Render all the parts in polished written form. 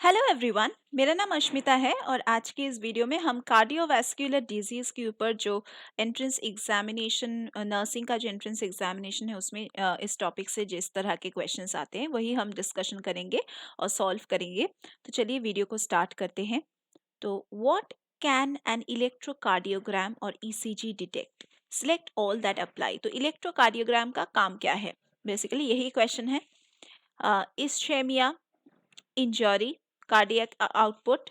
Hello everyone, मेरा नाम अश्मिता है और आज की इस वीडियो में हम कार्डियोवैस्कुलर डिजीज़ के ऊपर जो एंट्रेंस एग्जामिनेशन नर्सिंग का जो एंट्रेंस एग्जामिनेशन है उसमें इस टॉपिक से जिस तरह के क्वेश्चंस आते हैं वही हम डिस्कशन करेंगे और सॉल्व करेंगे। तो चलिए वीडियो को स्टार्ट करते हैं। तो व्हाट कैन एन इलेक्ट्रोकार्डियोग्राम और ECG detect? Select all that apply. तो इलेक्ट्रोकार्डियोग्राम का काम क्या है? बेसिकली यही क्वेश्चन है। Ischaemia, injury, cardiac output,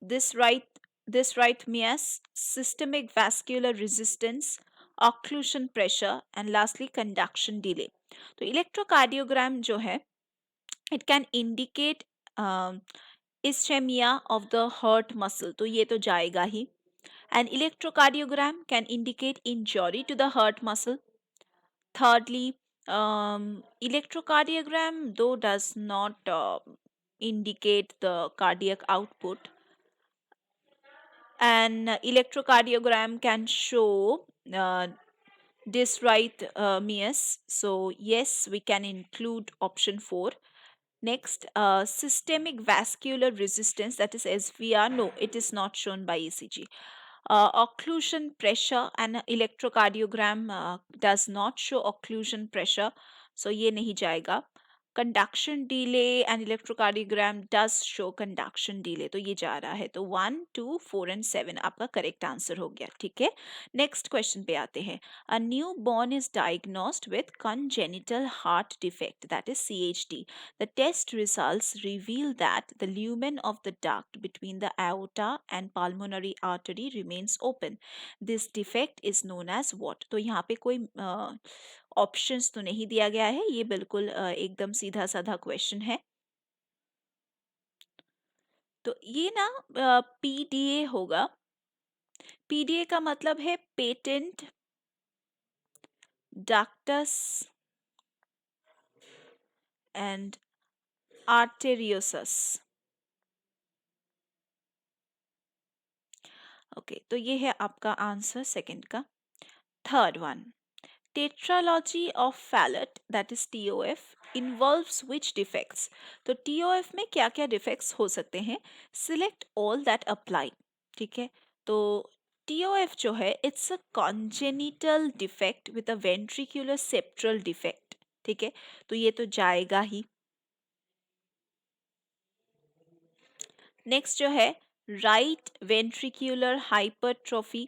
dysrhyth- dysrhythmias, systemic vascular resistance, occlusion pressure, and lastly conduction delay. तो इलेक्ट्रोकार्डियोग्राम जो है it can indicate ischemia of the heart muscle, तो ये तो जाएगा ही. An electrocardiogram can indicate injury to the heart muscle. Thirdly, electrocardiogram though does not indicate the cardiac output. An electrocardiogram can show dysrhythmias. So yes, we can include option 4. Next, systemic vascular resistance, that is SVR. No, it is not shown by ECG. Occlusion pressure, and electrocardiogram does not show occlusion pressure, so ये नहीं जाएगा. Conduction delay and electrocardiogram does show conduction delay, तो ये जा रहा है. तो 1, 2, 4 and 7 आपका करेक्ट आंसर हो गया. ठीक है, नेक्स्ट क्वेश्चन पे आते हैं. A newborn is diagnosed with congenital heart defect, that is CHD. The test results reveal that the lumen of the duct between the aorta and pulmonary artery remains open. This defect is known as what? तो यहाँ पे कोई options तो नहीं दिया गया है, ये बिल्कुल एकदम सीधा साधा क्वेश्चन है. तो ये ना पीडीए होगा. पीडीए का मतलब है patent ductus and arteriosus. Okay, तो ये है आपका आंसर सेकंड का. Third one, tetralogy of Fallot, that is TOF, involves which defects? तो TOF में क्या क्या defects हो सकते हैं? Select all that apply. ठीक है, तो TOF जो है it's a congenital defect with a ventricular septal defect. ठीक है, तो ये तो जाएगा ही. नेक्स्ट जो है राइट वेंट्रिक्यूलर हाइपरट्रोफी,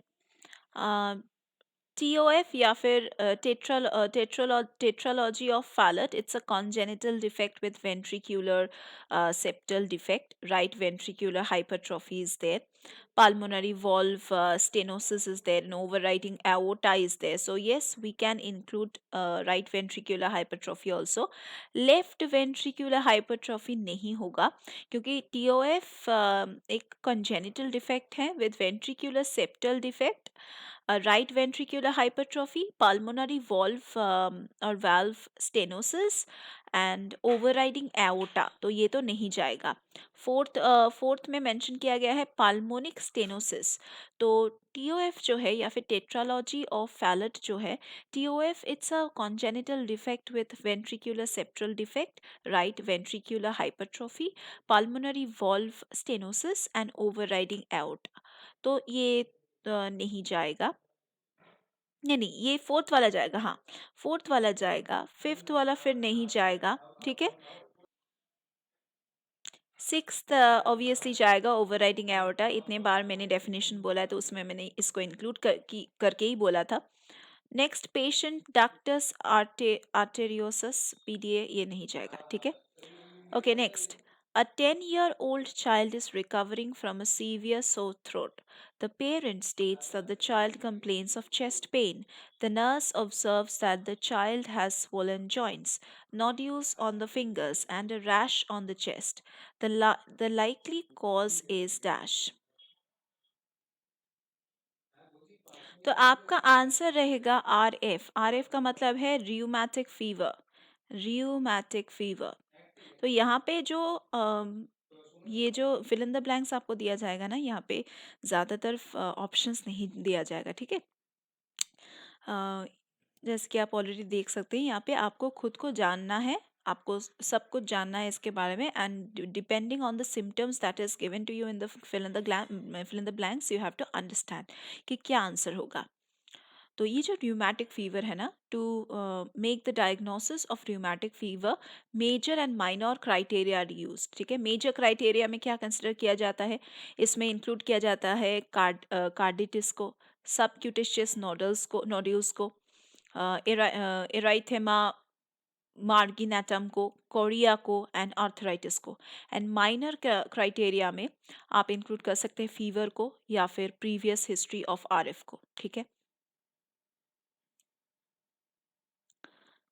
TOF या फिर tetralogy of Fallot. It's a congenital defect with ventricular septal defect. Right ventricular hypertrophy is there. Pulmonary valve stenosis is there, and overriding aorta is there. So yes, we can include right ventricular hypertrophy also. Left ventricular hypertrophy नहीं होगा क्योंकि TOF एक congenital defect है with ventricular septal defect. Right ventricular hypertrophy, pulmonary valve or valve stenosis and overriding aorta, तो ये तो नहीं जाएगा. फोर्थ में मेंशन किया गया है pulmonic stenosis. तो TOF जो है या फिर tetralogy of Fallot जो है, TOF it's a congenital defect with ventricular septal defect, right ventricular hypertrophy, pulmonary valve stenosis and overriding aorta. तो ये नहीं जाएगा. नहीं नहीं, ये फोर्थ वाला जाएगा. हाँ, फोर्थ वाला जाएगा, फिफ्थ वाला फिर नहीं जाएगा. ठीक है, सिक्स्थ ऑब्वियसली जाएगा ओवरराइडिंग एओर्टा. इतने बार मैंने डेफिनेशन बोला है तो उसमें मैंने इसको इंक्लूड करके ही बोला था. Next, patient ductus arteriosus, PDA, ये नहीं जाएगा. ठीक है, okay. Next, a 10-year-old child is recovering from a severe sore throat. The parent states that the child complains of chest pain. The nurse observes that the child has swollen joints, nodules on the fingers, and a rash on the chest. The likely cause is dash. तो आपका answer रहेगा RF. RF का मतलब है rheumatic fever. rheumatic fever. तो यहाँ पे जो ये जो fill in the blanks आपको दिया जाएगा ना, यहाँ पे ज़्यादातर ऑप्शंस नहीं दिया जाएगा. ठीक है, जैसे कि आप ऑलरेडी देख सकते हैं यहाँ पे आपको खुद को जानना है आपको सब कुछ जानना है इसके बारे में, and depending on the symptoms that is given to you in the fill in the blanks, you have to understand कि क्या आंसर होगा। तो ये जो र्यूमेटिक फीवर है ना, to make the diagnosis of rheumatic fever, major and minor criteria are use. ठीक है, मेजर क्राइटेरिया में क्या कंसिडर किया जाता है, इसमें इंक्लूड किया जाता है कार्डिटिस को, सबक्यूटेशियस नोड्यूल्स को, एराइथेमा मार्गिनेटम को, कोरिया को एंड आर्थराइटिस को। एंड माइनर क्राइटेरिया में आप इंक्लूड कर सकते हैं फीवर को या फिर प्रीवियस हिस्ट्री ऑफ आरएफ को। ठीक है,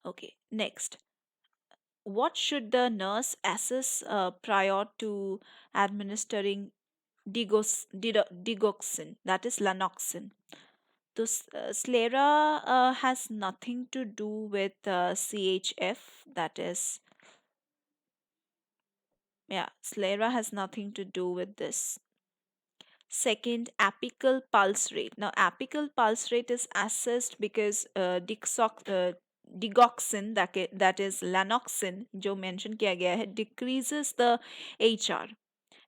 okay, next, what should the nurse assess prior to administering digoxin, that is lanoxin? So sclera has nothing to do with CHF, that is, yeah, sclera has nothing to do with this. Second, apical pulse rate. Now, apical pulse rate is assessed because digoxin, that is lanoxin, जो mention किया गया है, decreases the HR.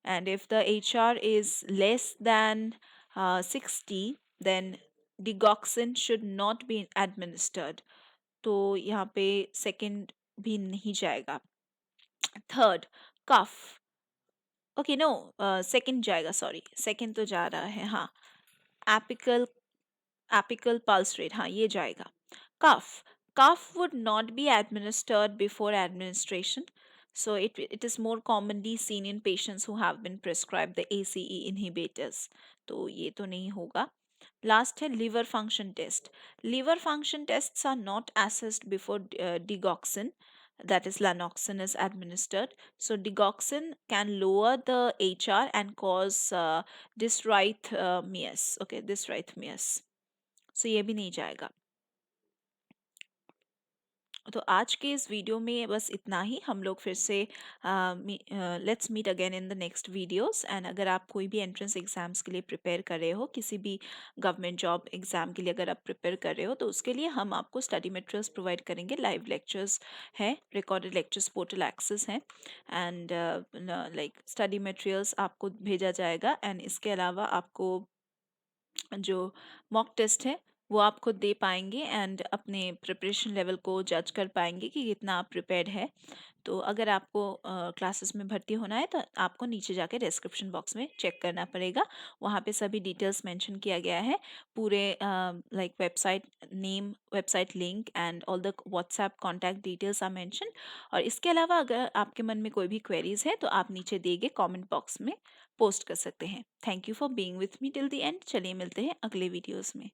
And if the HR is less than 60, then digoxin should not be administered. तो यहाँ पे second भी नहीं जाएगा. Third, cough. Okay no, second जाएगा, सॉरी, सेकंड तो जा रहा है, हाँ, एपिकल एपिकल पल्स रेट, हाँ ये जाएगा. कफ, कफ would not be administered before administration, so it is more commonly seen in patients who have been prescribed the ACE inhibitors, तो ये तो नहीं होगा. Last है liver function test. Liver function tests are not assessed before digoxin, that is lanoxin, is administered. So digoxin can lower the HR and cause dysrhythmias. Okay, dysrhythmias. So ये भी नहीं जाएगा. तो आज के इस वीडियो में बस इतना ही. हम लोग फिर से let's meet again in the next videos. And अगर आप कोई भी एंट्रेंस एग्जाम्स के लिए प्रिपेयर कर रहे हो, किसी भी गवर्नमेंट जॉब एग्जाम के लिए अगर आप प्रिपेयर कर रहे हो, तो उसके लिए हम आपको स्टडी मटेरियल्स प्रोवाइड करेंगे. लाइव लेक्चर्स हैं, रिकॉर्डेड लेक्चर्स पोर्टल एक्सेस हैं, एंड लाइक स्टडी मटेरियल्स आपको भेजा जाएगा. एंड इसके अलावा आपको जो मॉक टेस्ट है वो आप खुद दे पाएंगे एंड अपने प्रिपरेशन लेवल को जज कर पाएंगे कि कितना आप प्रिपेयर्ड है. तो अगर आपको क्लासेस में भर्ती होना है तो आपको नीचे जाके डिस्क्रिप्शन बॉक्स में चेक करना पड़ेगा. वहाँ पे सभी डिटेल्स मेंशन किया गया है, पूरे like website name, website link and all the WhatsApp contact details are mention. और इसके अलावा अगर आपके मन में कोई भी क्वेरीज है तो आप नीचे दिए गए कॉमेंट बॉक्स में पोस्ट कर सकते हैं. Thank you for being with me till the end. चलिए मिलते हैं अगले वीडियोज़ में.